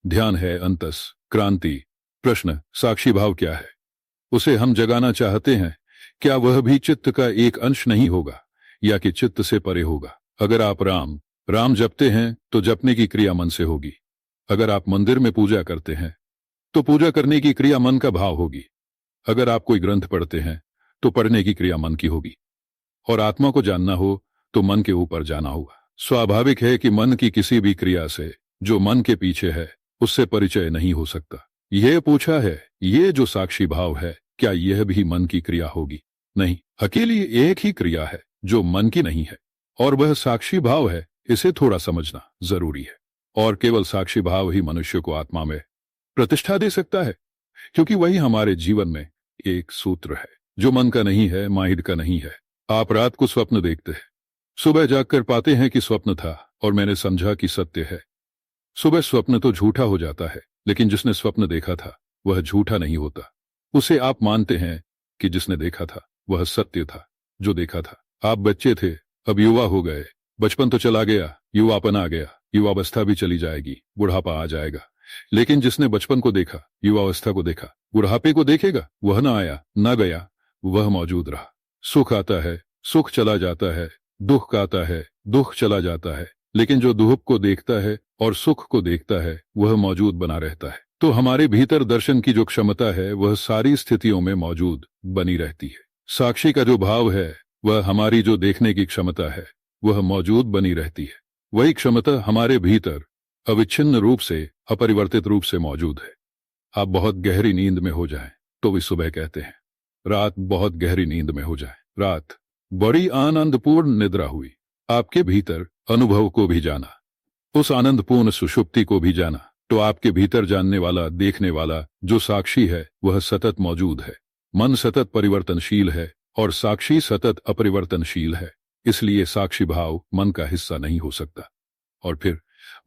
ध्यान है अंतस क्रांति। प्रश्न, साक्षी भाव क्या है? उसे हम जगाना चाहते हैं। क्या वह भी चित्त का एक अंश नहीं होगा, या कि चित्त से परे होगा? अगर आप राम राम जपते हैं तो जपने की क्रिया मन से होगी। अगर आप मंदिर में पूजा करते हैं तो पूजा करने की क्रिया मन का भाव होगी। अगर आप कोई ग्रंथ पढ़ते हैं तो पढ़ने की क्रिया मन की होगी। और आत्मा को जानना हो तो मन के ऊपर जाना होगा। स्वाभाविक है कि मन की किसी भी क्रिया से जो मन के पीछे है उससे परिचय नहीं हो सकता। यह पूछा है, ये जो साक्षी भाव है क्या यह भी मन की क्रिया होगी? नहीं, अकेली एक ही क्रिया है जो मन की नहीं है, और वह साक्षी भाव है। इसे थोड़ा समझना जरूरी है। और केवल साक्षी भाव ही मनुष्य को आत्मा में प्रतिष्ठा दे सकता है, क्योंकि वही हमारे जीवन में एक सूत्र है जो मन का नहीं है, माइंड का नहीं है। आप रात को स्वप्न देखते हैं, सुबह जागकर पाते हैं कि स्वप्न था और मैंने समझा कि सत्य है। सुबह स्वप्न तो झूठा हो जाता है, लेकिन जिसने स्वप्न देखा था वह झूठा नहीं होता। उसे आप मानते हैं कि जिसने देखा था वह सत्य था जो देखा था। आप बच्चे थे, अब युवा हो गए। बचपन तो चला गया, युवापन आ गया, युवावस्था भी चली जाएगी, बुढ़ापा आ जाएगा। लेकिन जिसने बचपन को देखा, युवावस्था को देखा, बुढ़ापे को देखेगा, वह ना आया ना गया, वह मौजूद रहा। सुख आता है, सुख चला जाता है, दुख आता है, दुख चला जाता है, लेकिन जो दुख को देखता है और सुख को देखता है वह मौजूद बना रहता है। तो हमारे भीतर दर्शन की जो क्षमता है वह सारी स्थितियों में मौजूद बनी रहती है। साक्षी का जो भाव है वह हमारी जो देखने की क्षमता है वह मौजूद बनी रहती है। वही क्षमता हमारे भीतर अविच्छिन्न रूप से, अपरिवर्तित रूप से मौजूद है। आप बहुत गहरी नींद में हो जाएं तो भी सुबह कहते हैं। रात बहुत गहरी नींद में हो जाए, रात बड़ी आनंदपूर्ण निद्रा हुई। आपके भीतर अनुभव को भी जाना, उस आनंदपूर्ण सुषुप्ति को भी जाना। तो आपके भीतर जानने वाला, देखने वाला जो साक्षी है वह सतत मौजूद है। मन सतत परिवर्तनशील है और साक्षी सतत अपरिवर्तनशील है। इसलिए साक्षी भाव मन का हिस्सा नहीं हो सकता। और फिर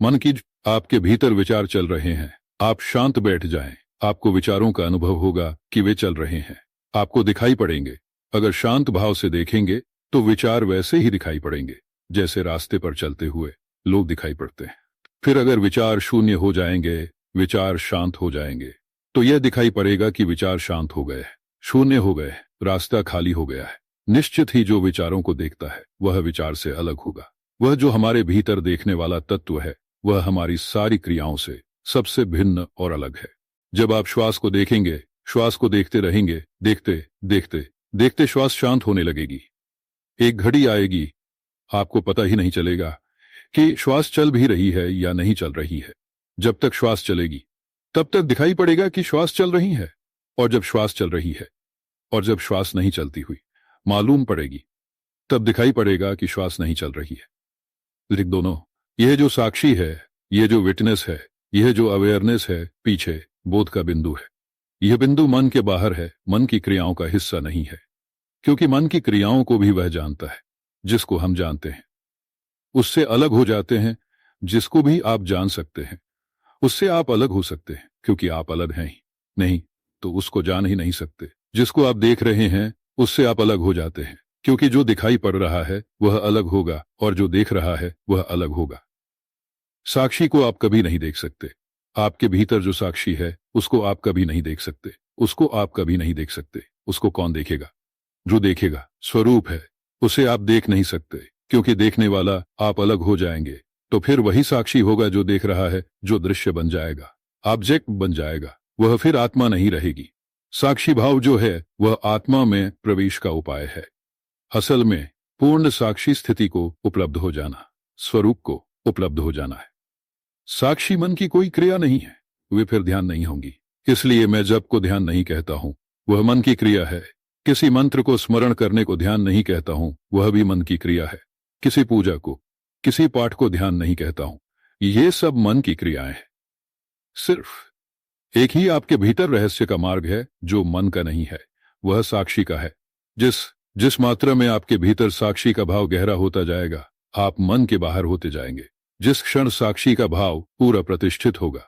मन की आपके भीतर विचार चल रहे हैं, आप शांत बैठ जाएं, आपको विचारों का अनुभव होगा कि वे चल रहे हैं, आपको दिखाई पड़ेंगे। अगर शांत भाव से देखेंगे तो विचार वैसे ही दिखाई पड़ेंगे जैसे रास्ते पर चलते हुए लोग दिखाई पड़ते हैं। फिर अगर विचार शून्य हो जाएंगे, विचार शांत हो जाएंगे, तो यह दिखाई पड़ेगा कि विचार शांत हो गए हैं, शून्य हो गए, रास्ता खाली हो गया है। निश्चित ही जो विचारों को देखता है वह विचार से अलग होगा। वह जो हमारे भीतर देखने वाला तत्व है वह हमारी सारी क्रियाओं से सबसे भिन्न और अलग है। जब आप श्वास को देखेंगे, श्वास को देखते रहेंगे, देखते देखते देखते श्वास शांत होने लगेगी। एक घड़ी आएगी, आपको पता ही नहीं चलेगा कि श्वास चल भी रही है या नहीं चल रही है। जब तक श्वास चलेगी तब तक दिखाई पड़ेगा कि श्वास चल रही है, और जब श्वास चल रही है और जब श्वास नहीं चलती हुई मालूम पड़ेगी तब दिखाई पड़ेगा कि श्वास नहीं चल रही है। लेकिन दोनों, यह जो साक्षी है, यह जो विटनेस है, यह जो अवेयरनेस है, पीछे बोध का बिंदु है। यह बिंदु मन के बाहर है, मन की क्रियाओं का हिस्सा नहीं है। क्योंकि मन की क्रियाओं को भी वह जानता है जिसको हम जानते हैं। उससे अलग हो जाते हैं जिसको भी आप जान सकते हैं। उससे आप अलग हो सकते हैं क्योंकि आप अलग हैं ही नहीं, तो उसको जान ही नहीं सकते। जिसको आप देख रहे हैं उससे आप अलग हो जाते हैं, क्योंकि जो दिखाई पड़ रहा है वह अलग होगा और जो देख रहा है वह अलग होगा। साक्षी को आप कभी नहीं देख सकते। आपके भीतर जो साक्षी है उसको आप कभी नहीं देख सकते। उसको आप कभी नहीं देख सकते। उसको कौन देखेगा? जो देखेगा स्वरूप है, उसे आप देख नहीं सकते, क्योंकि देखने वाला आप अलग हो जाएंगे। तो फिर वही साक्षी होगा जो देख रहा है, जो दृश्य बन जाएगा, ऑब्जेक्ट बन जाएगा। वह फिर आत्मा नहीं रहेगी। साक्षी भाव जो है वह आत्मा में प्रवेश का उपाय है। असल में पूर्ण साक्षी स्थिति को उपलब्ध हो जाना, स्वरूप को उपलब्ध हो जाना है। साक्षी मन की कोई क्रिया नहीं है, वे फिर ध्यान नहीं होंगी। इसलिए मैं जप को ध्यान नहीं कहता हूं, वह मन की क्रिया है। किसी मंत्र को स्मरण करने को ध्यान नहीं कहता हूं, वह भी मन की क्रिया है। किसी पूजा को, किसी पाठ को ध्यान नहीं कहता हूं, ये सब मन की क्रियाएं हैं। सिर्फ एक ही आपके भीतर रहस्य का मार्ग है जो मन का नहीं है, वह साक्षी का है। जिस मात्रा में आपके भीतर साक्षी का भाव गहरा होता जाएगा, आप मन के बाहर होते जाएंगे। जिस क्षण साक्षी का भाव पूरा प्रतिष्ठित होगा,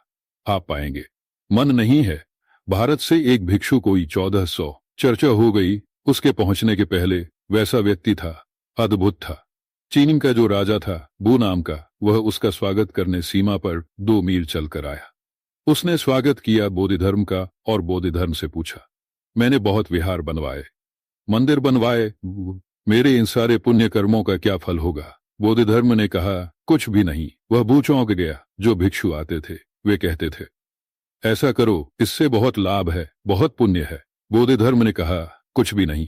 आप पाएंगे मन नहीं है। भारत से एक भिक्षु कोई 1400 चर्चा हो गई, उसके पहुंचने के पहले वैसा व्यक्ति था, अद्भुत था। चीन का जो राजा था, बू नाम का, वह उसका स्वागत करने सीमा पर 2 मील चलकर आया। उसने स्वागत किया बोधिधर्म का और बोधिधर्म से पूछा, मैंने बहुत विहार बनवाए, मंदिर बनवाए, मेरे इन सारे पुण्य कर्मों का क्या फल होगा? बोधिधर्म ने कहा, कुछ भी नहीं। वह बूझ चौंक गया। जो भिक्षु आते थे वे कहते थे, ऐसा करो, इससे बहुत लाभ है, बहुत पुण्य है। बोधिधर्म ने कहा, कुछ भी नहीं,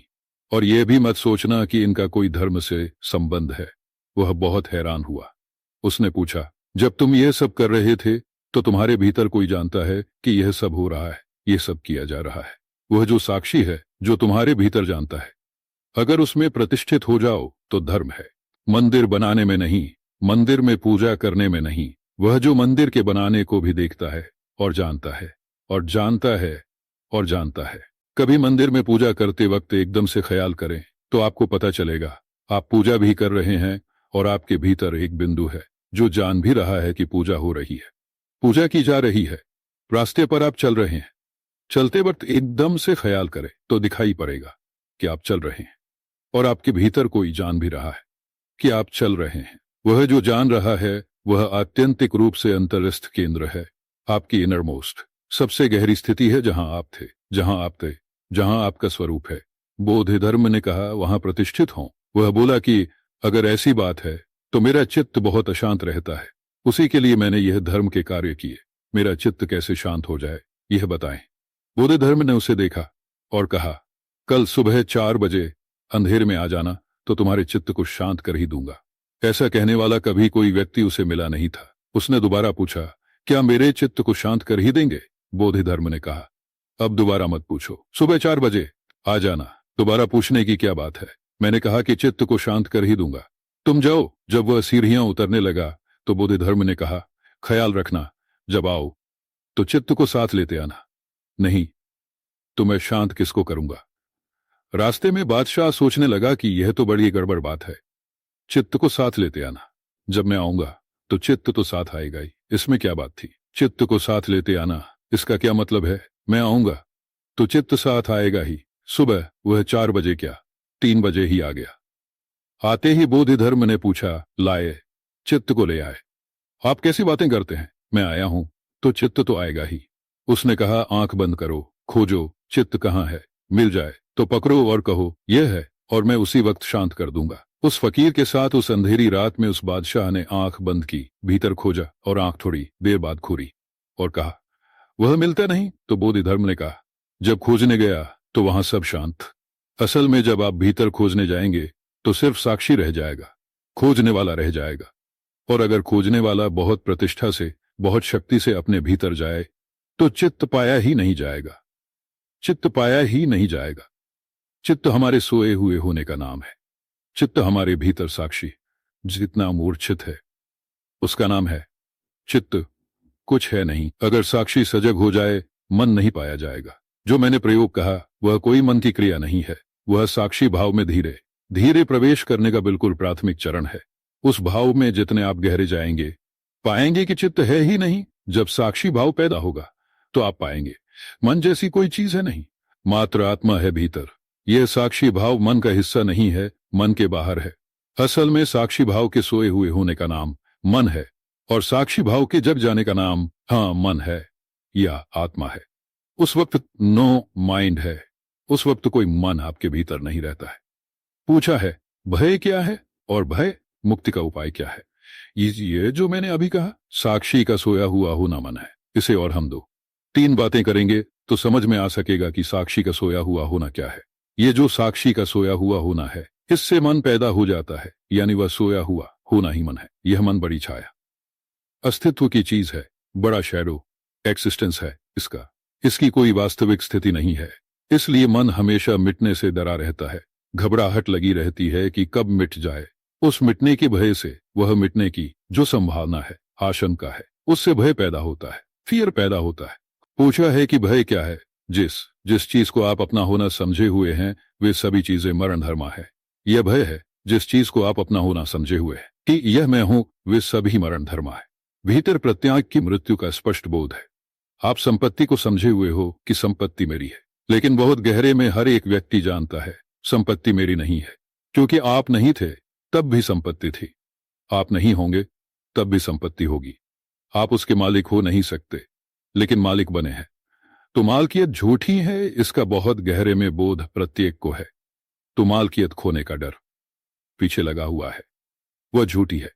और यह भी मत सोचना कि इनका कोई धर्म से संबंध है। वह बहुत हैरान हुआ। उसने पूछा, जब तुम यह सब कर रहे थे तो तुम्हारे भीतर कोई जानता है कि यह सब हो रहा है, यह सब किया जा रहा है? वह जो साक्षी है, जो तुम्हारे भीतर जानता है, अगर उसमें प्रतिष्ठित हो जाओ तो धर्म है। मंदिर बनाने में नहीं, मंदिर में पूजा करने में नहीं, वह जो मंदिर के बनाने को भी देखता है और जानता है और जानता है और जानता है। कभी मंदिर में पूजा करते वक्त एकदम से ख्याल करें तो आपको पता चलेगा आप पूजा भी कर रहे हैं और आपके भीतर एक बिंदु है जो जान भी रहा है कि पूजा हो रही है, पूजा की जा रही है। रास्ते पर आप चल रहे हैं, चलते वक्त एकदम से ख्याल करें तो दिखाई पड़ेगा कि आप चल रहे हैं और आपके भीतर कोई जान भी रहा है कि आप चल रहे हैं। वह जो जान रहा है वह आत्यंतिक रूप से अंतरस्थ केंद्र है, आपकी इनरमोस्ट, सबसे गहरी स्थिति है जहां आप थे, जहां आप थे, जहां आपका स्वरूप है। बोधिधर्म ने कहा, वहां प्रतिष्ठित हों। वह बोला कि अगर ऐसी बात है तो मेरा चित्त बहुत अशांत रहता है, उसी के लिए मैंने यह धर्म के कार्य किए। मेरा चित्त कैसे शांत हो जाए यह बताएं। बोधिधर्म ने उसे देखा और कहा, कल सुबह 4 बजे अंधेरे में आ जाना तो तुम्हारे चित्त को शांत कर ही दूंगा। ऐसा कहने वाला कभी कोई व्यक्ति उसे मिला नहीं था। उसने दोबारा पूछा, क्या मेरे चित्त को शांत कर ही देंगे? बोधिधर्म ने कहा, अब दोबारा मत पूछो, सुबह 4 बजे आ जाना। दोबारा पूछने की क्या बात है? मैंने कहा कि चित्त को शांत कर ही दूंगा, तुम जाओ। जब वह सीढ़ियां उतरने लगा तो बोधिधर्म ने कहा, ख्याल रखना, जब आओ तो चित्त को साथ लेते आना, नहीं तो मैं शांत किसको करूंगा? रास्ते में बादशाह सोचने लगा कि यह तो बड़ी गड़बड़ बात है। चित्त को साथ लेते आना, जब मैं आऊंगा तो चित्त तो साथ आएगा ही, इसमें क्या बात थी? चित्त को साथ लेते आना, इसका क्या मतलब है? मैं आऊंगा तो चित्त साथ आएगा ही। सुबह वह 4 बजे क्या, 3 बजे ही आ गया। आते ही बोधिधर्म ने पूछा, लाए, चित्त को ले आए। आप कैसी बातें करते हैं? मैं आया हूं तो चित्त तो आएगा ही। उसने कहा, आंख बंद करो, खोजो, चित्त कहां है? मिल जाए तो पकड़ो और कहो यह है, और मैं उसी वक्त शांत कर दूंगा। उस फकीर के साथ उस अंधेरी रात में उस बादशाह ने आंख बंद की, भीतर खोजा और आंख थोड़ी देर बाद खोली और कहा, वह मिलता नहीं। तो बोधिधर्म ने कहा, जब खोजने गया तो वहां सब शांत। असल में जब आप भीतर खोजने जाएंगे तो सिर्फ साक्षी रह जाएगा, खोजने वाला रह जाएगा। और अगर खोजने वाला बहुत प्रतिष्ठा से, बहुत शक्ति से अपने भीतर जाए तो चित्त पाया ही नहीं जाएगा, चित्त पाया ही नहीं जाएगा। चित्त हमारे सोए हुए होने का नाम है। चित्त हमारे भीतर साक्षी जितना मूर्छित है उसका नाम है चित्त, कुछ है नहीं। अगर साक्षी सजग हो जाए मन नहीं पाया जाएगा। जो मैंने प्रयोग कहा वह कोई मन की क्रिया नहीं है, वह साक्षी भाव में धीरे धीरे प्रवेश करने का बिल्कुल प्राथमिक चरण है। उस भाव में जितने आप गहरे जाएंगे पाएंगे कि चित्त है ही नहीं। जब साक्षी भाव पैदा होगा तो आप पाएंगे मन जैसी कोई चीज है नहीं, मात्र आत्मा है भीतर। यह साक्षी भाव मन का हिस्सा नहीं है, मन के बाहर है। असल में साक्षी भाव के सोए हुए होने का नाम मन है, और साक्षी भाव के जग जाने का नाम हाँ मन है या आत्मा है। उस वक्त नो माइंड है, उस वक्त कोई मन आपके भीतर नहीं रहता है। पूछा है, भय क्या है और भय मुक्ति का उपाय क्या है? ये जो मैंने अभी कहा, साक्षी का सोया हुआ होना मन है। इसे और हम 2-3 बातें करेंगे तो समझ में आ सकेगा कि साक्षी का सोया हुआ होना क्या है। ये जो साक्षी का सोया हुआ होना है, इससे मन पैदा हो जाता है, यानी वह सोया हुआ होना ही मन है। यह मन बड़ी छाया, अस्तित्व की चीज है, बड़ा शैडो एक्सिस्टेंस है इसका, इसकी कोई वास्तविक स्थिति नहीं है। इसलिए मन हमेशा मिटने से डरा रहता है, घबराहट लगी रहती है कि कब मिट जाए। उस मिटने के भय से, वह मिटने की जो संभावना है, आशंका है, उससे भय पैदा होता है, फियर पैदा होता है। पूछा है कि भय क्या है? जिस जिस चीज को आप अपना होना समझे हुए हैं वे सभी चीजें मरण धर्मा है। यह भय है जिस चीज को आप अपना होना समझे हुए हैं कि यह मैं हूं, वे सभी मरण धर्मा है। भीतर प्रत्येक की मृत्यु का स्पष्ट बोध है। आप संपत्ति को समझे हुए हो कि संपत्ति मेरी है, लेकिन बहुत गहरे में हर एक व्यक्ति जानता है संपत्ति मेरी नहीं है, क्योंकि आप नहीं थे तब भी संपत्ति थी, आप नहीं होंगे तब भी संपत्ति होगी। आप उसके मालिक हो नहीं सकते, लेकिन मालिक बने हैं। तो मालकियत झूठी है, इसका बहुत गहरे में बोध प्रत्येक को है। तो मालकियत खोने का डर पीछे लगा हुआ है, वह झूठी है।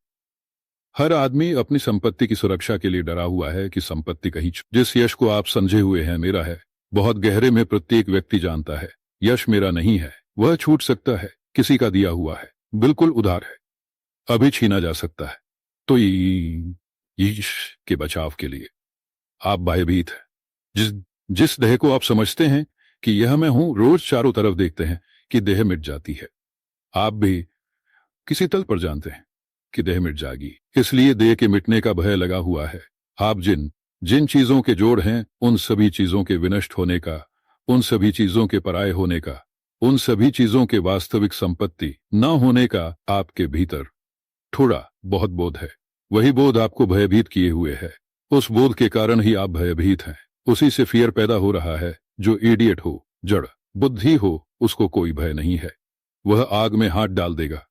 हर आदमी अपनी संपत्ति की सुरक्षा के लिए डरा हुआ है कि संपत्ति कहीं जिस यश को आप समझे हुए हैं मेरा है, बहुत गहरे में प्रत्येक व्यक्ति जानता है यश मेरा नहीं है, वह छूट सकता है, किसी का दिया हुआ है, बिल्कुल उधार है, अभी छीना जा सकता है। तो ईश के बचाव के लिए आप भयभीत है। जिस जिस देह को आप समझते हैं कि यह मैं हूं, रोज चारों तरफ देखते हैं कि देह मिट जाती है। आप भी किसी तल पर जानते हैं कि देह मिट जाएगी, इसलिए देह के मिटने का भय लगा हुआ है। आप जिन जिन चीजों के जोड़ हैं, उन सभी चीजों के विनष्ट होने का, उन सभी चीजों के पराये होने का, उन सभी चीजों के वास्तविक संपत्ति न होने का आपके भीतर थोड़ा बहुत बोध है। वही बोध आपको भयभीत किए हुए है। उस बोध के कारण ही आप भयभीत हैं। उसी से फियर पैदा हो रहा है। जो इडियट हो, जड़ बुद्धि हो, उसको कोई भय नहीं है। वह आग में हाथ डाल देगा।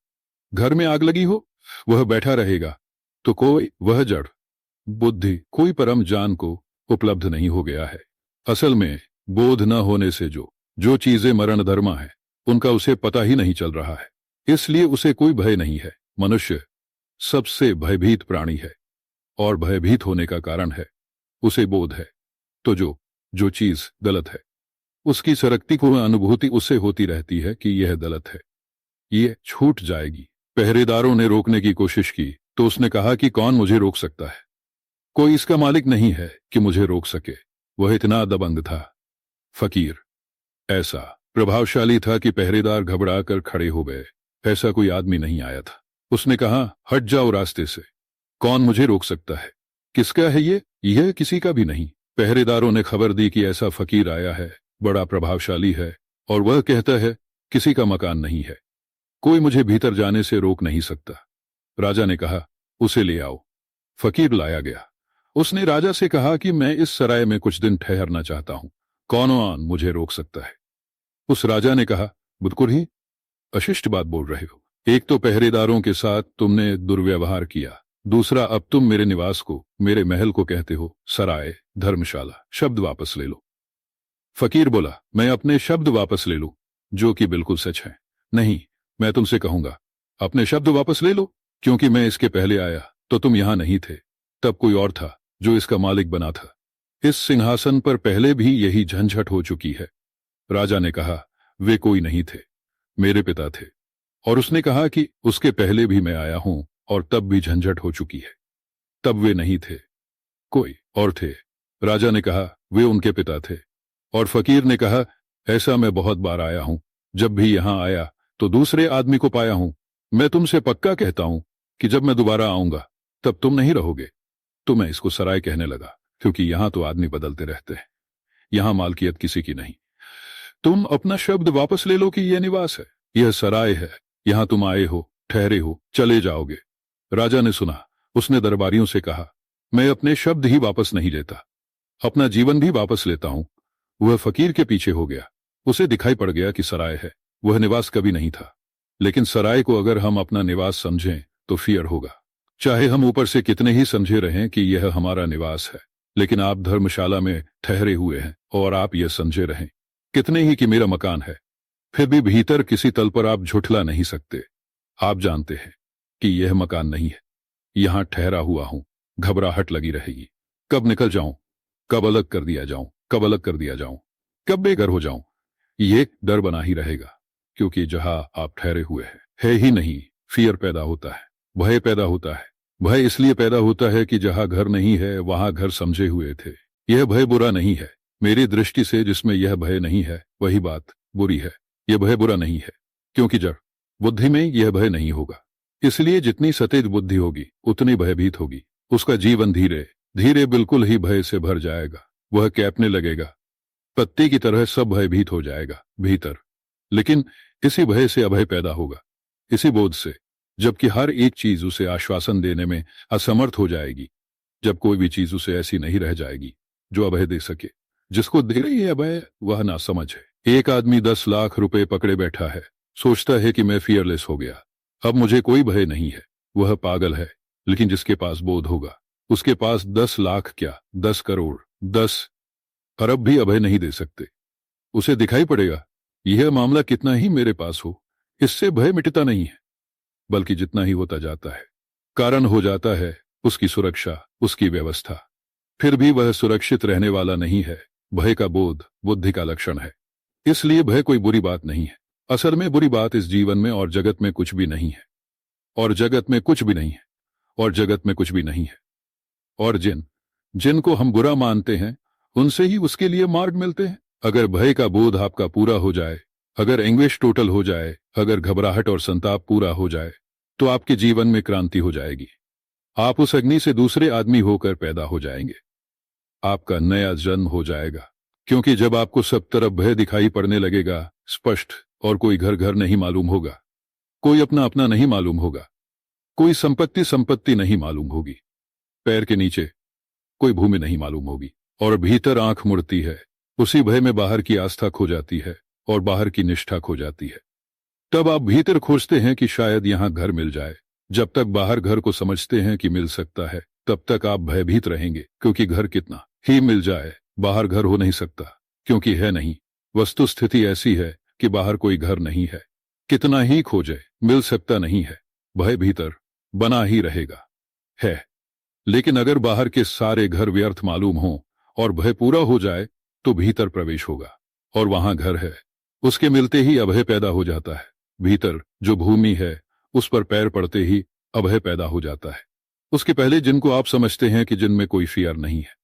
घर में आग लगी हो, वह बैठा रहेगा। तो कोई वह जड़ बुद्धि कोई परम ज्ञान को उपलब्ध नहीं हो गया है। असल में बोध न होने से जो जो चीजें मरण धर्मा है, उनका उसे पता ही नहीं चल रहा है, इसलिए उसे कोई भय नहीं है। मनुष्य सबसे भयभीत प्राणी है, और भयभीत होने का कारण है उसे बोध है। तो जो जो चीज गलत है, उसकी सरकती को अनुभूति उससे होती रहती है कि यह गलत है, ये छूट जाएगी। पहरेदारों ने रोकने की कोशिश की तो उसने कहा कि कौन मुझे रोक सकता है, कोई इसका मालिक नहीं है कि मुझे रोक सके। वह इतना दबंग था। फकीर ऐसा प्रभावशाली था कि पहरेदार घबरा कर खड़े हो गए। ऐसा कोई आदमी नहीं आया था। उसने कहा, हट जाओ रास्ते से, कौन मुझे रोक सकता है? किसका है ये? यह किसी का भी नहीं। पहरेदारों ने खबर दी कि ऐसा फकीर आया है, बड़ा प्रभावशाली है, और वह कहता है किसी का मकान नहीं है, कोई मुझे भीतर जाने से रोक नहीं सकता। राजा ने कहा, उसे ले आओ। फकीर लाया गया। उसने राजा से कहा कि मैं इस सराय में कुछ दिन ठहरना चाहता हूं, कौन मुझे रोक सकता है? उस राजा ने कहा, बिल्कुल ही अशिष्ट बात बोल रहे हो। एक तो पहरेदारों के साथ तुमने दुर्व्यवहार किया, दूसरा अब तुम मेरे निवास को, मेरे महल को कहते हो सराय, धर्मशाला। शब्द वापस ले लो। फकीर बोला, मैं अपने शब्द वापस ले लूं, जो कि बिल्कुल सच है। नहीं, मैं तुमसे कहूंगा, अपने शब्द वापस ले लो, क्योंकि मैं इसके पहले आया तो तुम यहां नहीं थे। तब कोई और था जो इसका मालिक बना था। इस सिंहासन पर पहले भी यही झंझट हो चुकी है। राजा ने कहा, वे कोई नहीं थे, मेरे पिता थे। और उसने कहा कि उसके पहले भी मैं आया हूं और तब भी झंझट हो चुकी है। तब वे नहीं थे, कोई और थे। राजा ने कहा, वे उनके पिता थे। और फकीर ने कहा, ऐसा मैं बहुत बार आया हूं, जब भी यहां आया तो दूसरे आदमी को पाया हूं। मैं तुमसे पक्का कहता हूं कि जब मैं दोबारा आऊंगा तब तुम नहीं रहोगे। तो मैं इसको सराय कहने लगा, क्योंकि यहां तो आदमी बदलते रहते हैं, यहां मालकियत किसी की नहीं। तुम अपना शब्द वापस ले लो कि यह निवास है, यह सराय है, यहां तुम आए हो, ठहरे हो, चले जाओगे। राजा ने सुना। उसने दरबारियों से कहा, मैं अपने शब्द ही वापस नहीं लेता, अपना जीवन भी वापस लेता हूं। वह फकीर के पीछे हो गया। उसे दिखाई पड़ गया कि सराय है, वह निवास कभी नहीं था। लेकिन सराय को अगर हम अपना निवास समझें तो फियर होगा। चाहे हम ऊपर से कितने ही समझे रहें कि यह हमारा निवास है, लेकिन आप धर्मशाला में ठहरे हुए हैं और आप यह समझे रहें कितने ही कि मेरा मकान है, फिर भी भीतर किसी तल पर आप झुठला नहीं सकते। आप जानते हैं कि यह मकान नहीं है, यहां ठहरा हुआ हूं। घबराहट लगी रहेगी, कब निकल जाऊं, कब अलग कर दिया जाऊं, कब अलग कर दिया जाऊं, कब बेघर हो जाऊं, ये डर बना ही रहेगा। क्योंकि जहां आप ठहरे हुए हैं है ही नहीं, फियर पैदा होता है, भय पैदा होता है। भय इसलिए पैदा होता है कि जहां घर नहीं है वहां घर समझे हुए थे। यह भय बुरा नहीं है मेरी दृष्टि से, जिसमें यह भय नहीं है वही बात बुरी है। यह भय बुरा नहीं है, क्योंकि जड़ बुद्धि में यह भय नहीं होगा। इसलिए जितनी सतेज बुद्धि होगी उतनी भयभीत होगी। उसका जीवन धीरे धीरे बिल्कुल ही भय से भर जाएगा। वह कैपने लगेगा, पत्ती की तरह सब भयभीत हो जाएगा भीतर। लेकिन इसी भय से अभय पैदा होगा, इसी बोध से, जबकि हर एक चीज उसे आश्वासन देने में असमर्थ हो जाएगी। जब कोई भी चीज उसे ऐसी नहीं रह जाएगी जो अभय दे सके। जिसको दे रही है अभय, वह ना समझ है। एक आदमी 10 लाख रुपए पकड़े बैठा है, सोचता है कि मैं फियरलेस हो गया, अब मुझे कोई भय नहीं है। वह पागल है। लेकिन जिसके पास बोध होगा, उसके पास 10 लाख क्या 10 करोड़ 10 अरब भी अभय नहीं दे सकते। उसे दिखाई पड़ेगा यह मामला कितना ही मेरे पास हो, इससे भय मिटता नहीं है, बल्कि जितना ही होता जाता है कारण हो जाता है उसकी सुरक्षा, उसकी व्यवस्था। फिर भी वह सुरक्षित रहने वाला नहीं है। भय का बोध बुद्धि का लक्षण है। इसलिए भय कोई बुरी बात नहीं है। असल में बुरी बात इस जीवन में और जगत में कुछ भी नहीं है, और जगत में कुछ भी नहीं है, और जगत में कुछ भी नहीं है। और जिनको हम बुरा मानते हैं उनसे ही उसके लिए मार्ग मिलते हैं। अगर भय का बोध आपका पूरा हो जाए, अगर एंग्विश टोटल हो जाए, अगर घबराहट और संताप पूरा हो जाए, तो आपके जीवन में क्रांति हो जाएगी। आप उस अग्नि से दूसरे आदमी होकर पैदा हो जाएंगे। आपका नया जन्म हो जाएगा। क्योंकि जब आपको सब तरफ भय दिखाई पड़ने लगेगा स्पष्ट, और कोई घर घर नहीं मालूम होगा, कोई अपना अपना नहीं मालूम होगा, कोई संपत्ति संपत्ति नहीं मालूम होगी, पैर के नीचे कोई भूमि नहीं मालूम होगी, और भीतर आंख मुड़ती है, उसी भय में बाहर की आस्था खो जाती है और बाहर की निष्ठा खो जाती है। तब आप भीतर खोजते हैं कि शायद यहां घर मिल जाए। जब तक बाहर घर को समझते हैं कि मिल सकता है, तब तक आप भयभीत रहेंगे, क्योंकि घर कितना ही मिल जाए बाहर घर हो नहीं सकता, क्योंकि है नहीं। वस्तु स्थिति ऐसी है कि बाहर कोई घर नहीं है। कितना ही खोजे मिल सकता नहीं है। भय भीतर बना ही रहेगा है। लेकिन अगर बाहर के सारे घर व्यर्थ मालूम हों और भय पूरा हो जाए, तो भीतर प्रवेश होगा और वहां घर है। उसके मिलते ही अभय पैदा हो जाता है। भीतर जो भूमि है उस पर पैर पड़ते ही अभय पैदा हो जाता है। उसके पहले जिनको आप समझते हैं कि जिनमें कोई फियर नहीं है,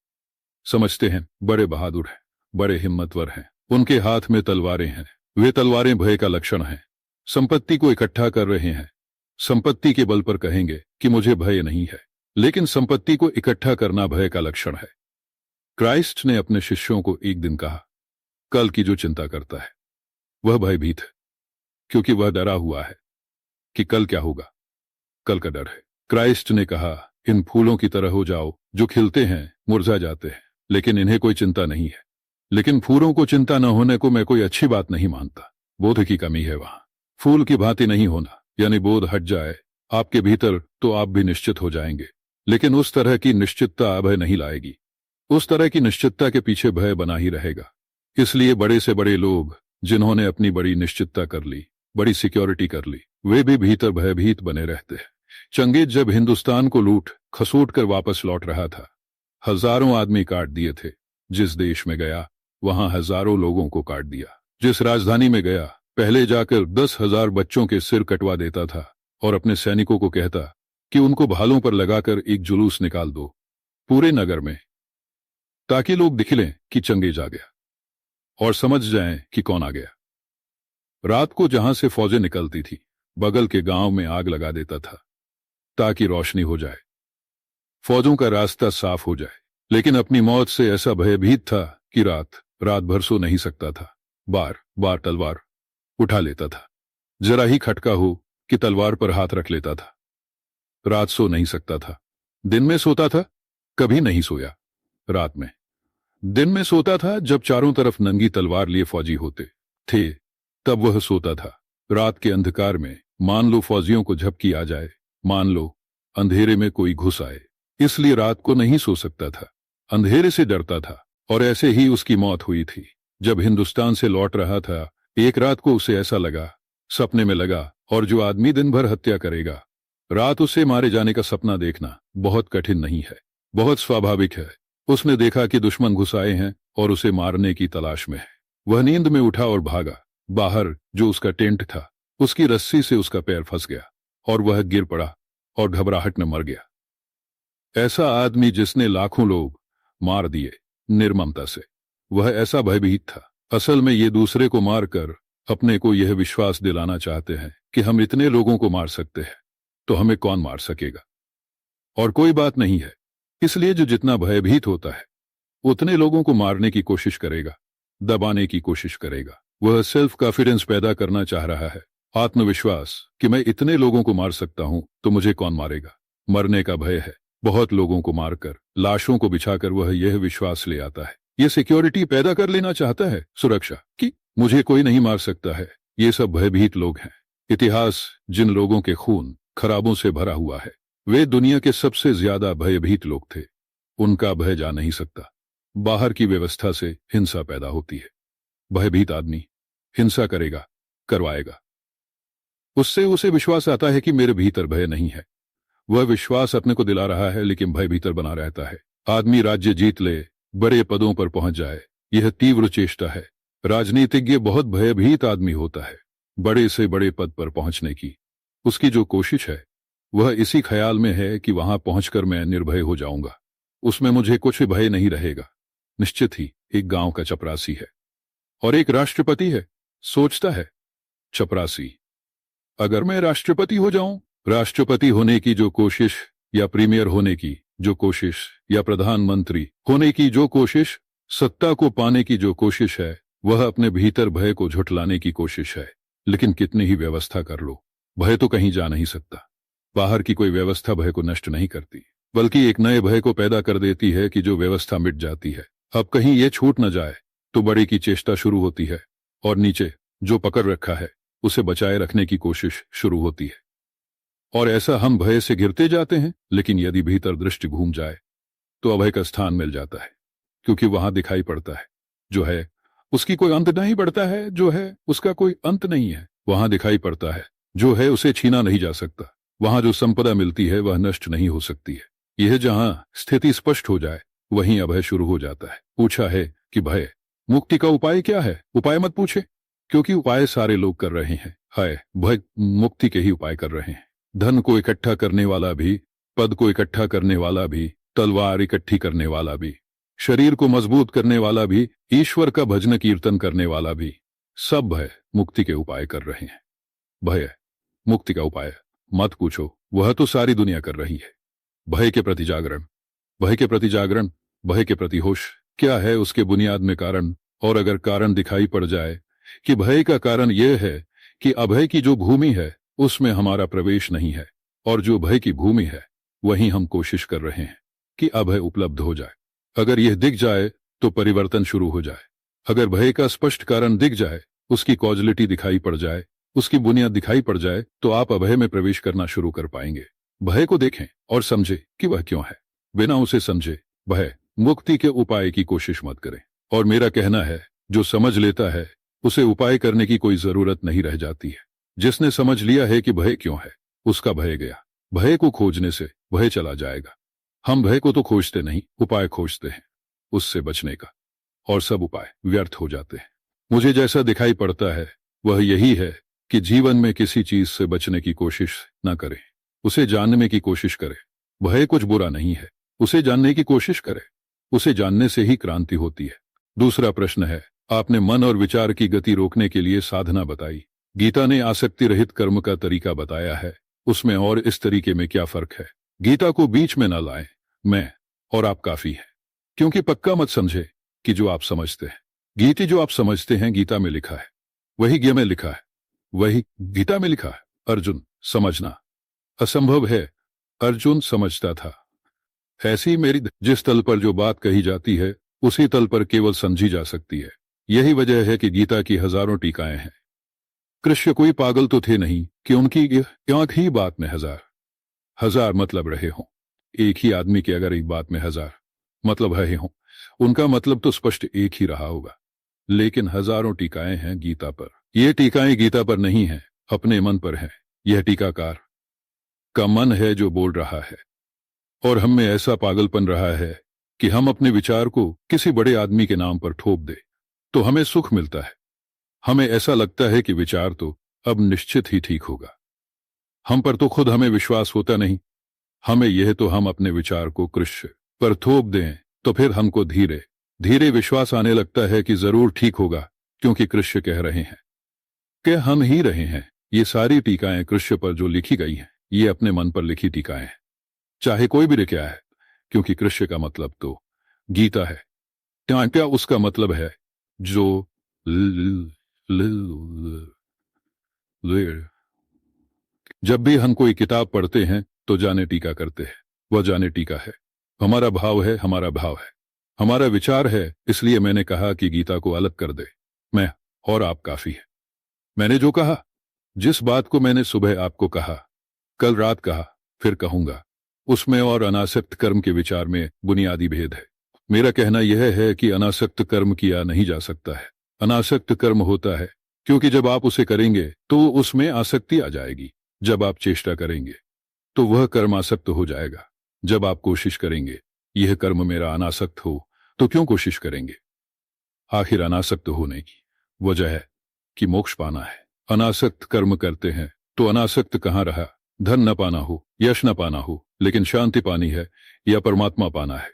समझते हैं बड़े बहादुर हैं, बड़े हिम्मतवर हैं, उनके हाथ में तलवारें हैं, वे तलवारें भय का लक्षण हैं। संपत्ति को इकट्ठा कर रहे हैं, संपत्ति के बल पर कहेंगे कि मुझे भय नहीं है, लेकिन संपत्ति को इकट्ठा करना भय का लक्षण है। क्राइस्ट ने अपने शिष्यों को एक दिन कहा, कल की जो चिंता करता है वह भयभीत है, क्योंकि वह डरा हुआ है कि कल क्या होगा। कल का डर है। क्राइस्ट ने कहा, इन फूलों की तरह हो जाओ जो खिलते हैं, मुरझा जाते हैं, लेकिन इन्हें कोई चिंता नहीं है। लेकिन फूलों को चिंता न होने को मैं कोई अच्छी बात नहीं मानता। बोध की कमी है वहां। फूल की भांति नहीं होना, यानी बोध हट जाए आपके भीतर तो आप भी निश्चित हो जाएंगे। लेकिन उस तरह की निश्चितता अभय नहीं लाएगी। उस तरह की निश्चितता के पीछे भय बना ही रहेगा। इसलिए बड़े से बड़े लोग जिन्होंने अपनी बड़ी निश्चितता कर ली, बड़ी सिक्योरिटी कर ली, वे भी भीतर भयभीत बने रहते हैं। चंगेज जब हिंदुस्तान को लूट खसोट कर वापस लौट रहा था, हजारों आदमी काट दिए थे। जिस देश में गया वहां हजारों लोगों को काट दिया। जिस राजधानी में गया पहले जाकर 10,000 बच्चों के सिर कटवा देता था और अपने सैनिकों को कहता कि उनको भालों पर लगाकर एक जुलूस निकाल दो पूरे नगर में, ताकि लोग दिखलें कि चंगेज आ गया और समझ जाएं कि कौन आ गया। रात को जहां से फौजें निकलती थी, बगल के गांव में आग लगा देता था ताकि रोशनी हो जाए, फौजों का रास्ता साफ हो जाए। लेकिन अपनी मौत से ऐसा भयभीत था कि रात भर सो नहीं सकता था। बार बार तलवार उठा लेता था। जरा ही खटका हो कि तलवार पर हाथ रख लेता था। रात सो नहीं सकता था। दिन में सोता था, कभी नहीं सोया। रात में दिन में सोता था जब चारों तरफ नंगी तलवार लिए फौजी होते थे, तब वह सोता था। रात के अंधकार में मान लो फौजियों को झपकी आ जाए, मान लो अंधेरे में कोई घुस आए, इसलिए रात को नहीं सो सकता था, अंधेरे से डरता था। और ऐसे ही उसकी मौत हुई थी। जब हिंदुस्तान से लौट रहा था, एक रात को उसे ऐसा लगा, सपने में लगा, और जो आदमी दिन भर हत्या करेगा, रात उसे मारे जाने का सपना देखना बहुत कठिन नहीं है, बहुत स्वाभाविक है। उसने देखा कि दुश्मन घुस आए हैं और उसे मारने की तलाश में है। वह नींद में उठा और भागा। बाहर जो उसका टेंट था, उसकी रस्सी से उसका पैर फंस गया और वह गिर पड़ा और घबराहट में मर गया। ऐसा आदमी जिसने लाखों लोग मार दिए निर्ममता से, वह ऐसा भयभीत था। असल में ये दूसरे को मारकर अपने को यह विश्वास दिलाना चाहते हैं कि हम इतने लोगों को मार सकते हैं, तो हमें कौन मार सकेगा, और कोई बात नहीं है। इसलिए जो जितना भयभीत होता है उतने लोगों को मारने की कोशिश करेगा, दबाने की कोशिश करेगा। वह सेल्फ कॉन्फिडेंस पैदा करना चाह रहा है, आत्मविश्वास कि मैं इतने लोगों को मार सकता हूं तो मुझे कौन मारेगा। मरने का भय है। बहुत लोगों को मारकर, लाशों को बिछाकर वह यह विश्वास ले आता है, यह सिक्योरिटी पैदा कर लेना चाहता है, सुरक्षा, कि मुझे कोई नहीं मार सकता है। ये सब भयभीत लोग हैं। इतिहास जिन लोगों के खून खराबों से भरा हुआ है, वे दुनिया के सबसे ज्यादा भयभीत लोग थे। उनका भय जा नहीं सकता। बाहर की व्यवस्था से हिंसा पैदा होती है। भयभीत आदमी हिंसा करेगा, करवाएगा। उससे उसे विश्वास आता है कि मेरे भीतर भय नहीं है। वह विश्वास अपने को दिला रहा है, लेकिन भय भीतर बना रहता है। आदमी राज्य जीत ले, बड़े पदों पर पहुंच जाए, यह तीव्र चेष्टा है। राजनीतिज्ञ बहुत भयभीत आदमी होता है। बड़े से बड़े पद पर पहुंचने की उसकी जो कोशिश है, वह इसी ख्याल में है कि वहां पहुंचकर मैं निर्भय हो जाऊंगा, उसमें मुझे कुछ भय नहीं रहेगा। निश्चित ही एक गांव का चपरासी है और एक राष्ट्रपति है। सोचता है, चपरासी, अगर मैं राष्ट्रपति हो जाऊं, राष्ट्रपति होने की जो कोशिश या प्रीमियर होने की जो कोशिश या प्रधानमंत्री होने की जो कोशिश, सत्ता को पाने की जो कोशिश है, वह अपने भीतर भय को झुठलाने की कोशिश है। लेकिन कितनी ही व्यवस्था कर लो, भय तो कहीं जा नहीं सकता। बाहर की कोई व्यवस्था भय को नष्ट नहीं करती, बल्कि एक नए भय को पैदा कर देती है कि जो व्यवस्था मिट जाती है, अब कहीं ये छूट न जाए, तो बड़े की चेष्टा शुरू होती है और नीचे जो पकड़ रखा है उसे बचाए रखने की कोशिश शुरू होती है। और ऐसा हम भय से घिरते जाते हैं। लेकिन यदि भीतर दृष्टि घूम जाए तो अभय का स्थान मिल जाता है, क्योंकि वहां दिखाई पड़ता है जो है उसकी कोई अंत नहीं पड़ता है, जो है उसका कोई अंत नहीं है। वहां दिखाई पड़ता है जो है उसे छीना नहीं जा सकता। वहां जो संपदा मिलती है वह नष्ट नहीं हो सकती है। यह जहां स्थिति स्पष्ट हो जाए वहीं अभय शुरू हो जाता है। पूछा है कि भय मुक्ति का उपाय क्या है? उपाय मत पूछे, क्योंकि उपाय सारे लोग कर रहे हैं। हाय, भय मुक्ति के ही उपाय कर रहे हैं। धन को इकट्ठा करने वाला भी, पद को इकट्ठा करने वाला भी, तलवार इकट्ठी करने वाला भी, शरीर को मजबूत करने वाला भी, ईश्वर का भजन कीर्तन करने वाला भी, सब भय मुक्ति के उपाय कर रहे हैं। भय मुक्ति का उपाय मत पूछो, वह तो सारी दुनिया कर रही है। भय के प्रति जागरण, भय के प्रति जागरण, भय के प्रति होश क्या है उसके बुनियाद में कारण। और अगर कारण दिखाई पड़ जाए कि भय का कारण यह है कि अभय की जो भूमि है उसमें हमारा प्रवेश नहीं है, और जो भय की भूमि है वहीं हम कोशिश कर रहे हैं कि अभय उपलब्ध हो जाए, अगर यह दिख जाए तो परिवर्तन शुरू हो जाए। अगर भय का स्पष्ट कारण दिख जाए, उसकी कॉजलिटी दिखाई पड़ जाए, उसकी बुनियाद दिखाई पड़ जाए, तो आप अभय में प्रवेश करना शुरू कर पाएंगे। भय को देखें और समझे कि वह क्यों है। बिना उसे समझे भय मुक्ति के उपाय की कोशिश मत करें। और मेरा कहना है, जो समझ लेता है उसे उपाय करने की कोई जरूरत नहीं रह जाती है। जिसने समझ लिया है कि भय क्यों है, उसका भय गया। भय को खोजने से भय चला जाएगा। हम भय को तो खोजते नहीं, उपाय खोजते हैं उससे बचने का, और सब उपाय व्यर्थ हो जाते हैं। मुझे जैसा दिखाई पड़ता है वह यही है कि जीवन में किसी चीज से बचने की कोशिश न करें, उसे जानने की कोशिश करें। भय कुछ बुरा नहीं है, उसे जानने की कोशिश करें। उसे जानने से ही क्रांति होती है। दूसरा प्रश्न है, आपने मन और विचार की गति रोकने के लिए साधना बताई। गीता ने आसक्ति रहित कर्म का तरीका बताया है, उसमें और इस तरीके में क्या फर्क है? गीता को बीच में न लाएं। मैं और आप काफी है। क्योंकि पक्का मत समझे कि जो आप समझते हैं, गीता जो आप समझते हैं गीता में लिखा है, वही गीता में लिखा है, वही गीता में लिखा है। अर्जुन, समझना असंभव है, अर्जुन समझता था। ऐसी मेरी जिस तल पर जो बात कही जाती है उसी तल पर केवल समझी जा सकती है। यही वजह है कि गीता की हजारों टीकाएं हैं। कृष्ण कोई पागल तो थे नहीं कि उनकी एक ही बात में हजार मतलब रहे हों। एक ही आदमी के अगर एक बात में हजार मतलब रहे हों, उनका मतलब तो स्पष्ट एक ही रहा होगा। लेकिन हजारों टीकाएं हैं गीता पर। ये टीकाएं गीता पर नहीं हैं, अपने मन पर हैं। यह टीकाकार का मन है जो बोल रहा है। और हम में ऐसा पागलपन रहा है कि हम अपने विचार को किसी बड़े आदमी के नाम पर थोप दे तो हमें सुख मिलता है। हमें ऐसा लगता है कि विचार तो अब निश्चित ही ठीक होगा। हम पर तो खुद हमें विश्वास होता नहीं। हमें यह तो हम अपने विचार को कृष्ण पर थोप दें तो फिर हमको धीरे धीरे विश्वास आने लगता है कि जरूर ठीक होगा, क्योंकि कृष्ण कह रहे हैं कि हम ही रहे हैं। ये सारी टीकाएं कृष्ण पर जो लिखी गई हैं, ये अपने मन पर लिखी टीकाएं हैं, चाहे कोई भी लिखा है। क्योंकि कृष्ण का मतलब तो गीता है। क्या उसका मतलब है जो जब भी हम कोई किताब पढ़ते हैं तो जाने टीका करते हैं। वह जाने टीका है। हमारा भाव है, हमारा भाव है, हमारा विचार है। इसलिए मैंने कहा कि गीता को अलग कर दे। मैं और आप काफी है। मैंने जो कहा, जिस बात को मैंने सुबह आपको कहा, कल रात कहा, फिर कहूंगा, उसमें और अनासक्त कर्म के विचार में बुनियादी भेद है। मेरा कहना यह है कि अनासक्त कर्म किया नहीं जा सकता है। अनासक्त कर्म होता है क्योंकि जब आप उसे करेंगे तो उसमें आसक्ति आ जाएगी। जब आप चेष्टा करेंगे तो वह कर्म आसक्त हो जाएगा। जब आप कोशिश करेंगे यह कर्म मेरा अनासक्त हो तो क्यों कोशिश करेंगे? आखिर अनासक्त होने की वजह है कि मोक्ष पाना है। अनासक्त कर्म करते हैं तो अनासक्त कहाँ रहा? धन न पाना हो, यश न पाना हो, लेकिन शांति पानी है या परमात्मा पाना है।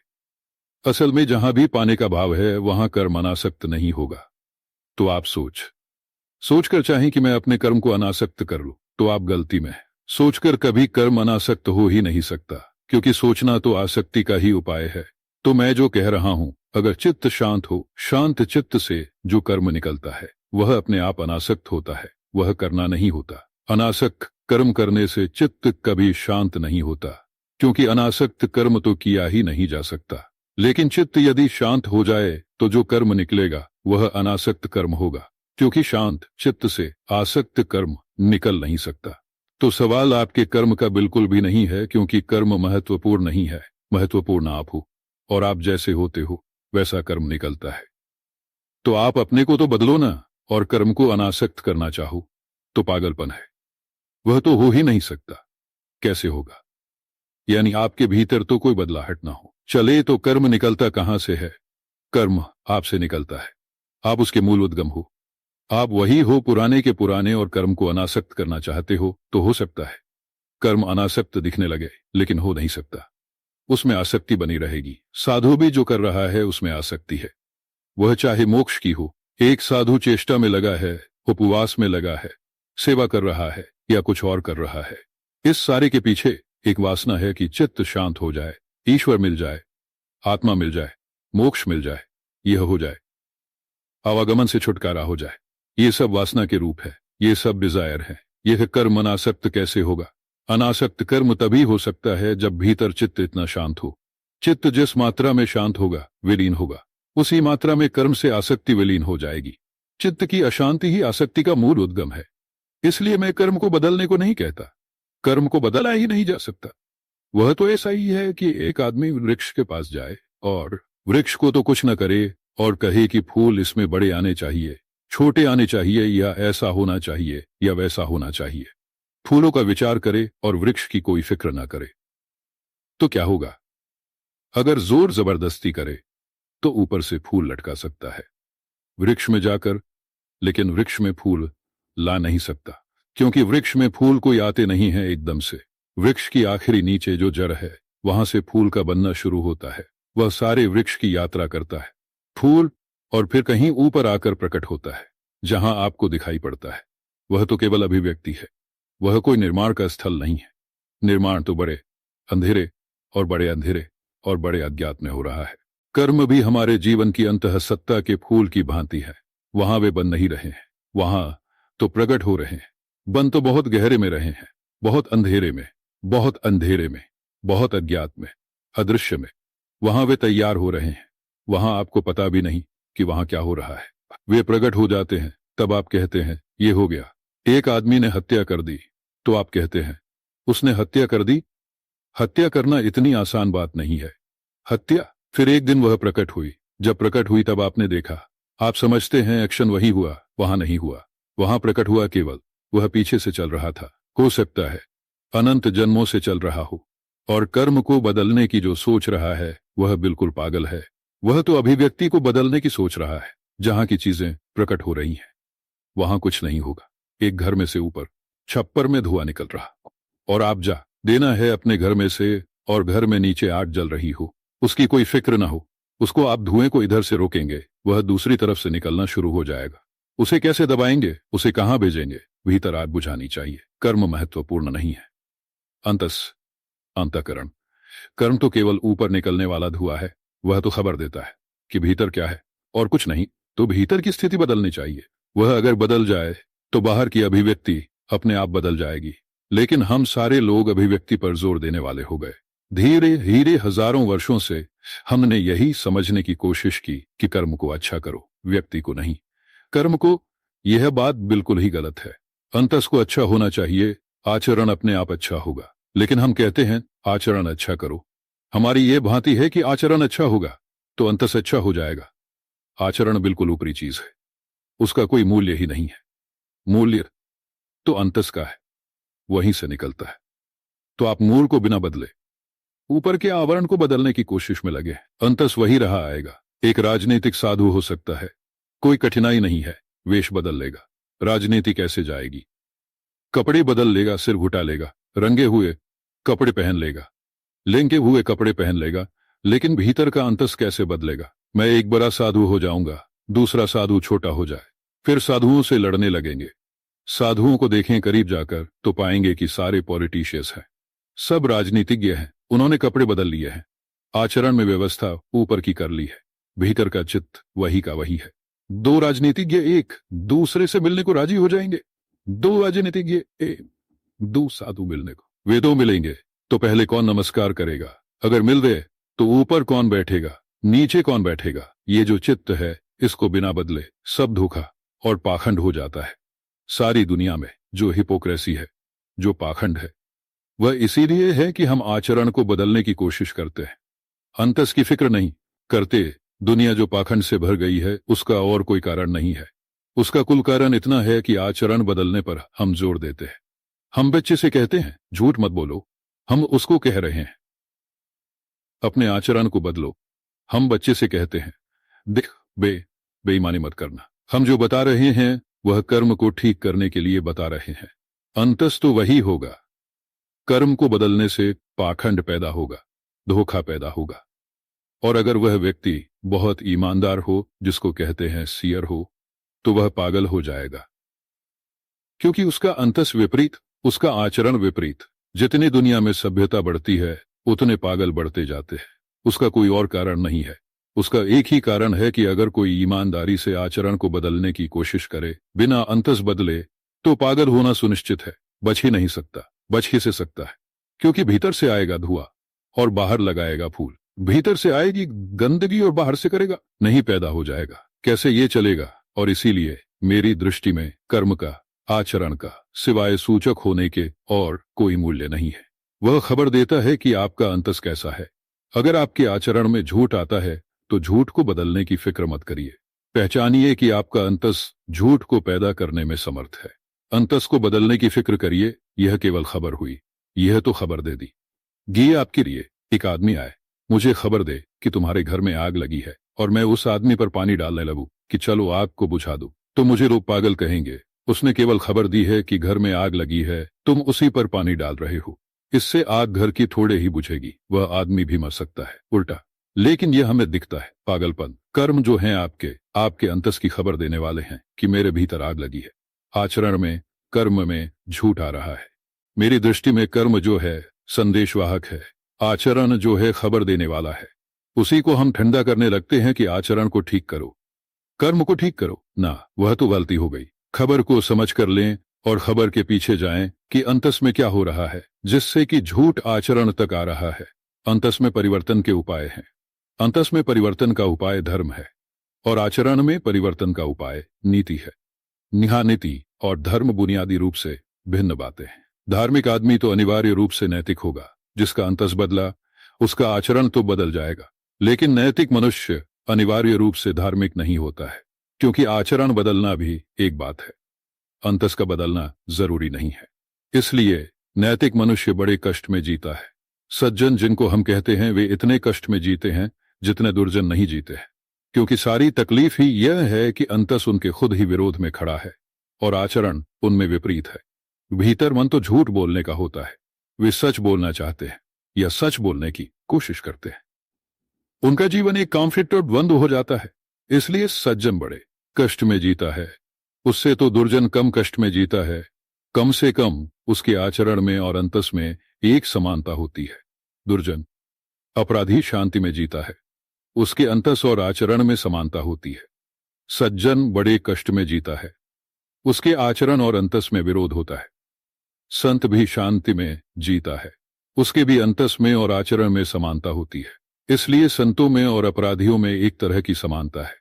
असल में जहां भी पाने का भाव है वहां कर्म अनासक्त नहीं होगा। तो आप सोचकर चाहें कि मैं अपने कर्म को अनासक्त कर लूं तो आप गलती में हैं। सोचकर कभी कर्म अनासक्त हो ही नहीं सकता, क्योंकि सोचना तो आसक्ति का ही उपाय है। तो मैं जो कह रहा हूं, अगर चित्त शांत हो, शांत चित्त से जो कर्म निकलता है वह अपने आप अनासक्त होता है, वह करना नहीं होता। अनासक्त कर्म करने से चित्त कभी शांत नहीं होता, क्योंकि अनासक्त कर्म तो किया ही नहीं जा सकता। लेकिन चित्त यदि शांत हो जाए तो जो कर्म निकलेगा वह अनासक्त कर्म होगा, क्योंकि शांत चित्त से आसक्त कर्म निकल नहीं सकता। तो सवाल आपके कर्म का बिल्कुल भी नहीं है, क्योंकि कर्म महत्वपूर्ण नहीं है। महत्वपूर्ण आप हो, और आप जैसे होते हो वैसा कर्म निकलता है। तो आप अपने को तो बदलो ना, और कर्म को अनासक्त करना चाहो तो पागलपन है। वह तो हो ही नहीं सकता। कैसे होगा? यानी आपके भीतर तो कोई बदलाहट ना हो। चले तो कर्म निकलता कहां से है? कर्म आपसे निकलता है। आप उसके मूल उद्गम हो। आप वही हो पुराने के पुराने, और कर्म को अनासक्त करना चाहते हो तो हो सकता है कर्म अनासक्त दिखने लगे, लेकिन हो नहीं सकता। उसमें आसक्ति बनी रहेगी। साधु भी जो कर रहा है उसमें आसक्ति है, वह चाहे मोक्ष की हो। एक साधु चेष्टा में लगा है, उपवास में लगा है, सेवा कर रहा है या कुछ और कर रहा है। इस सारे के पीछे एक वासना है कि चित्त शांत हो जाए, ईश्वर मिल जाए, आत्मा मिल जाए, मोक्ष मिल जाए, यह हो जाए, आवागमन से छुटकारा हो जाए। ये सब वासना के रूप है, ये सब डिजायर है। यह कर्म अनासक्त कैसे होगा? अनासक्त कर्म तभी हो सकता है जब भीतर चित्त इतना शांत हो। चित्त जिस मात्रा में शांत होगा, विलीन होगा, उसी मात्रा में कर्म से आसक्ति विलीन हो जाएगी। चित्त की अशांति ही आसक्ति का मूल उद्गम है। इसलिए मैं कर्म को बदलने को नहीं कहता। कर्म को बदला ही नहीं जा सकता। वह तो ऐसा ही है कि एक आदमी वृक्ष के पास जाए और वृक्ष को तो कुछ न करे और कहे कि फूल इसमें बड़े आने चाहिए, छोटे आने चाहिए, या ऐसा होना चाहिए या वैसा होना चाहिए। फूलों का विचार करे और वृक्ष की कोई फिक्र ना करे तो क्या होगा? अगर जोर जबरदस्ती करे तो ऊपर से फूल लटका सकता है वृक्ष में जाकर, लेकिन वृक्ष में फूल ला नहीं सकता, क्योंकि वृक्ष में फूल कोई आते नहीं है एकदम से। वृक्ष की आखिरी नीचे जो जड़ है वहां से फूल का बनना शुरू होता है। वह सारे वृक्ष की यात्रा करता है फूल, और फिर कहीं ऊपर आकर प्रकट होता है जहां आपको दिखाई पड़ता है। वह तो केवल अभिव्यक्ति है, वह कोई निर्माण का स्थल नहीं है। निर्माण तो बड़े अंधेरे और बड़े अंधेरे और बड़े अज्ञात में हो रहा है। कर्म भी हमारे जीवन की अंतःसत्ता के फूल की भांति है। वहां वे बन नहीं रहे हैं, वहां तो प्रकट हो रहे हैं। बन तो बहुत गहरे में रहे हैं, बहुत अंधेरे में, बहुत अंधेरे में, बहुत अज्ञात में, अदृश्य में। वहां वे तैयार हो रहे हैं, वहां आपको पता भी नहीं कि वहां क्या हो रहा है। वे प्रकट हो जाते हैं, तब आप कहते हैं ये हो गया। एक आदमी ने हत्या कर दी तो आप कहते हैं उसने हत्या कर दी। हत्या करना इतनी आसान बात नहीं है। हत्या, फिर एक दिन वह प्रकट हुई। जब प्रकट हुई तब आपने देखा। आप समझते हैं एक्शन वही हुआ, वहां नहीं हुआ। वहां प्रकट हुआ केवल, वह पीछे से चल रहा था। हो सकता है अनंत जन्मों से चल रहा हो। और कर्म को बदलने की जो सोच रहा है वह बिल्कुल पागल है। वह तो अभिव्यक्ति को बदलने की सोच रहा है। जहां की चीजें प्रकट हो रही हैं वहां कुछ नहीं होगा। एक घर में से ऊपर छप्पर में धुआं निकल रहा, और आप जा देना है अपने घर में से, और घर में नीचे आग जल रही हो, उसकी कोई फिक्र ना हो। उसको आप धुएं को इधर से रोकेंगे, वह दूसरी तरफ से निकलना शुरू हो जाएगा। उसे कैसे दबाएंगे, उसे कहां भेजेंगे? भीतर आग बुझानी चाहिए। कर्म महत्वपूर्ण नहीं है। अंतःकरण। कर्म तो केवल ऊपर निकलने वाला धुआं है। वह तो खबर देता है कि भीतर क्या है, और कुछ नहीं। तो भीतर की स्थिति बदलनी चाहिए। वह अगर बदल जाए तो बाहर की अभिव्यक्ति अपने आप बदल जाएगी। लेकिन हम सारे लोग अभिव्यक्ति पर जोर देने वाले हो गए। धीरे धीरे हजारों वर्षों से हमने यही समझने की कोशिश की कि कर्म को अच्छा करो, व्यक्ति को नहीं। कर्म को, यह बात बिल्कुल ही गलत है। अंतस को अच्छा होना चाहिए, आचरण अपने आप अच्छा होगा। लेकिन हम कहते हैं आचरण अच्छा करो। हमारी ये भांति है कि आचरण अच्छा होगा। तो अंतस अच्छा हो जाएगा। आचरण बिल्कुल ऊपरी चीज है, उसका कोई मूल्य ही नहीं है। मूल्य तो अंतस का है, वहीं से निकलता है। तो आप मूल को बिना बदले ऊपर के आवरण को बदलने की कोशिश में लगे, अंतस वही रहा आएगा। एक राजनीतिक साधु हो सकता है, कोई कठिनाई नहीं है, वेश बदल लेगा। राजनीति कैसे जाएगी? कपड़े बदल लेगा, सिर घुटा लेगा, रंगे हुए कपड़े पहन लेगा, लेंगे हुए कपड़े पहन लेगा, लेकिन भीतर का अंतस कैसे बदलेगा? मैं एक बड़ा साधु हो जाऊंगा, दूसरा साधु छोटा हो जाए, फिर साधुओं से लड़ने लगेंगे। साधुओं को देखें करीब जाकर तो पाएंगे कि सारे पॉलिटिशियंस हैं, सब राजनीतिज्ञ हैं। उन्होंने कपड़े बदल लिए हैं, आचरण में व्यवस्था ऊपर की कर ली है, भीतर का चित्त वही का वही है। दो राजनीतिज्ञ एक दूसरे से मिलने को राजी हो जाएंगे, दो राजनीतिज्ञ दो साधु मिलने को, वे दो मिलेंगे तो पहले कौन नमस्कार करेगा? अगर मिल गए तो ऊपर कौन बैठेगा, नीचे कौन बैठेगा? ये जो चित्त है, इसको बिना बदले सब धोखा और पाखंड हो जाता है। सारी दुनिया में जो हिपोक्रेसी है, जो पाखंड है, वह इसीलिए है कि हम आचरण को बदलने की कोशिश करते हैं, अंतस की फिक्र नहीं करते। दुनिया जो पाखंड से भर गई है, उसका और कोई कारण नहीं है। उसका कुल कारण इतना है कि आचरण बदलने पर हम जोर देते हैं। हम बच्चे से कहते हैं झूठ मत बोलो, हम उसको कह रहे हैं अपने आचरण को बदलो। हम बच्चे से कहते हैं देख बेईमानी मत करना। हम जो बता रहे हैं वह कर्म को ठीक करने के लिए बता रहे हैं। अंतस तो वही होगा। कर्म को बदलने से पाखंड पैदा होगा, धोखा पैदा होगा। और अगर वह व्यक्ति बहुत ईमानदार हो, जिसको कहते हैं सियर हो, तो वह पागल हो जाएगा, क्योंकि उसका अंतस विपरीत, उसका आचरण विपरीत। जितनी दुनिया में सभ्यता बढ़ती है, उतने पागल बढ़ते जाते हैं। उसका कोई और कारण नहीं है, उसका एक ही कारण है कि अगर कोई ईमानदारी से आचरण को बदलने की कोशिश करे, बिना अंतस बदले, तो पागल होना सुनिश्चित है। बच ही नहीं सकता, बच ही से सकता है, क्योंकि भीतर से आएगा धुआं और बाहर लगाएगा फूल। भीतर से आएगी गंदगी और बाहर से करेगा, नहीं पैदा हो जाएगा। कैसे ये चलेगा? और इसीलिए मेरी दृष्टि में कर्म का, आचरण का सिवाय सूचक होने के और कोई मूल्य नहीं है। वह खबर देता है कि आपका अंतस कैसा है। अगर आपके आचरण में झूठ आता है तो झूठ को बदलने की फिक्र मत करिए। पहचानिए कि आपका अंतस झूठ को पैदा करने में समर्थ है। अंतस को बदलने की फिक्र करिए। यह केवल खबर हुई, यह तो खबर दे दी। गिये आपके लिए एक आदमी आए, मुझे खबर दे कि तुम्हारे घर में आग लगी है, और मैं उस आदमी पर पानी डालने लगूं कि चलो आग को बुझा दो, तो मुझे लोग पागल कहेंगे। उसने केवल खबर दी है कि घर में आग लगी है, तुम उसी पर पानी डाल रहे हो। इससे आग घर की थोड़े ही बुझेगी, वह आदमी भी मर सकता है। उल्टा लेकिन यह हमें दिखता है पागलपन। कर्म जो हैं आपके अंतस की खबर देने वाले हैं कि मेरे भीतर आग लगी है। आचरण में, कर्म में झूठ आ रहा है। मेरी दृष्टि में कर्म जो है संदेशवाहक है, आचरण जो है खबर देने वाला है। उसी को हम ठंडा करने लगते हैं कि आचरण को ठीक करो, कर्म को ठीक करो ना, वह तो गलती हो गई। खबर को समझ कर लें और खबर के पीछे जाएं कि अंतस में क्या हो रहा है, जिससे कि झूठ आचरण तक आ रहा है। अंतस में परिवर्तन के उपाय हैं। अंतस में परिवर्तन का उपाय धर्म है, और आचरण में परिवर्तन का उपाय नीति है। नीति और धर्म बुनियादी रूप से भिन्न बातें हैं। धार्मिक आदमी तो अनिवार्य रूप से नैतिक होगा। जिसका अंतस बदला, उसका आचरण तो बदल जाएगा। लेकिन नैतिक मनुष्य अनिवार्य रूप से धार्मिक नहीं होता है, क्योंकि आचरण बदलना भी एक बात है, अंतस का बदलना जरूरी नहीं है। इसलिए नैतिक मनुष्य बड़े कष्ट में जीता है। सज्जन जिनको हम कहते हैं, वे इतने कष्ट में जीते हैं जितने दुर्जन नहीं जीते हैं, क्योंकि सारी तकलीफ ही यह है कि अंतस उनके खुद ही विरोध में खड़ा है और आचरण उनमें विपरीत है। भीतर मन तो झूठ बोलने का होता है, वे सच बोलना चाहते हैं या सच बोलने की कोशिश करते हैं। उनका जीवन एक कॉन्फ्लिक्ट और द्वंद्व हो जाता है। इसलिए सज्जन बड़े कष्ट में जीता है, उससे तो दुर्जन कम कष्ट में जीता है। कम से कम उसके आचरण में और अंतस में एक समानता होती है। दुर्जन अपराधी शांति में जीता है, उसके अंतस और आचरण में समानता होती है। सज्जन बड़े कष्ट में जीता है, उसके आचरण और अंतस में विरोध होता है। संत भी शांति में जीता है, उसके भी अंतस में और आचरण में समानता होती है। इसलिए संतों में और अपराधियों में एक तरह की समानता है।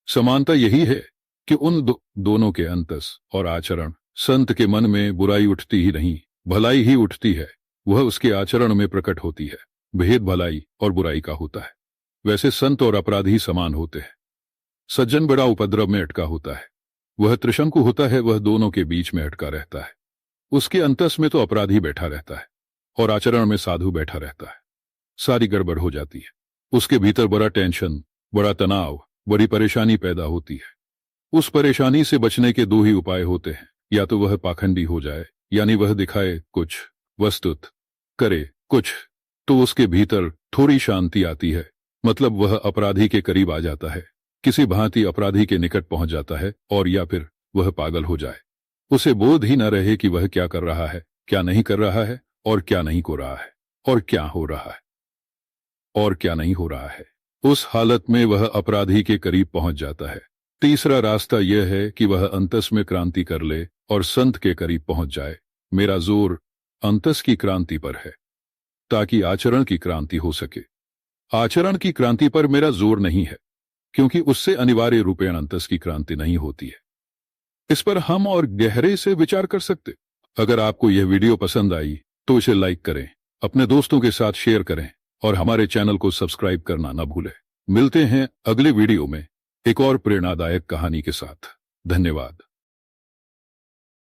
समानता यही है कि उन दोनों के अंतस और आचरण, संत के मन में बुराई उठती ही नहीं, भलाई ही उठती है। वह उसके आचरण में प्रकट होती है। भेद भलाई और बुराई का होता है। वैसे संत और अपराधी समान होते हैं। सज्जन बड़ा उपद्रव में अटका होता है, वह त्रिशंकु होता है, वह दोनों के बीच में अटका रहता है। उसके अंतस में तो अपराधी बैठा रहता है और आचरण में साधु बैठा रहता है। सारी गड़बड़ हो जाती है। उसके भीतर बड़ा टेंशन, बड़ा तनाव, बड़ी परेशानी पैदा होती है। उस परेशानी से बचने के दो ही उपाय होते हैं, या तो वह पाखंडी हो जाए, यानी वह दिखाए कुछ, वस्तुत करे कुछ, तो उसके भीतर थोड़ी शांति आती है, मतलब वह अपराधी के करीब आ जाता है, किसी भांति अपराधी के निकट पहुंच जाता है, और या फिर वह पागल हो जाए, उसे बोध ही न रहे कि वह क्या कर रहा है, क्या नहीं कर रहा है, और क्या नहीं हो रहा है, और क्या हो रहा है और क्या नहीं हो रहा है। उस हालत में वह अपराधी के करीब पहुंच जाता है। तीसरा रास्ता यह है कि वह अंतस में क्रांति कर ले और संत के करीब पहुंच जाए। मेरा जोर अंतस की क्रांति पर है, ताकि आचरण की क्रांति हो सके। आचरण की क्रांति पर मेरा जोर नहीं है, क्योंकि उससे अनिवार्य रूपेण अंतस की क्रांति नहीं होती है। इस पर हम और गहरे से विचार कर सकते। अगर आपको यह वीडियो पसंद आई तो इसे लाइक करें, अपने दोस्तों के साथ शेयर करें और हमारे चैनल को सब्सक्राइब करना न भूलें। मिलते हैं अगले वीडियो में एक और प्रेरणादायक कहानी के साथ। धन्यवाद।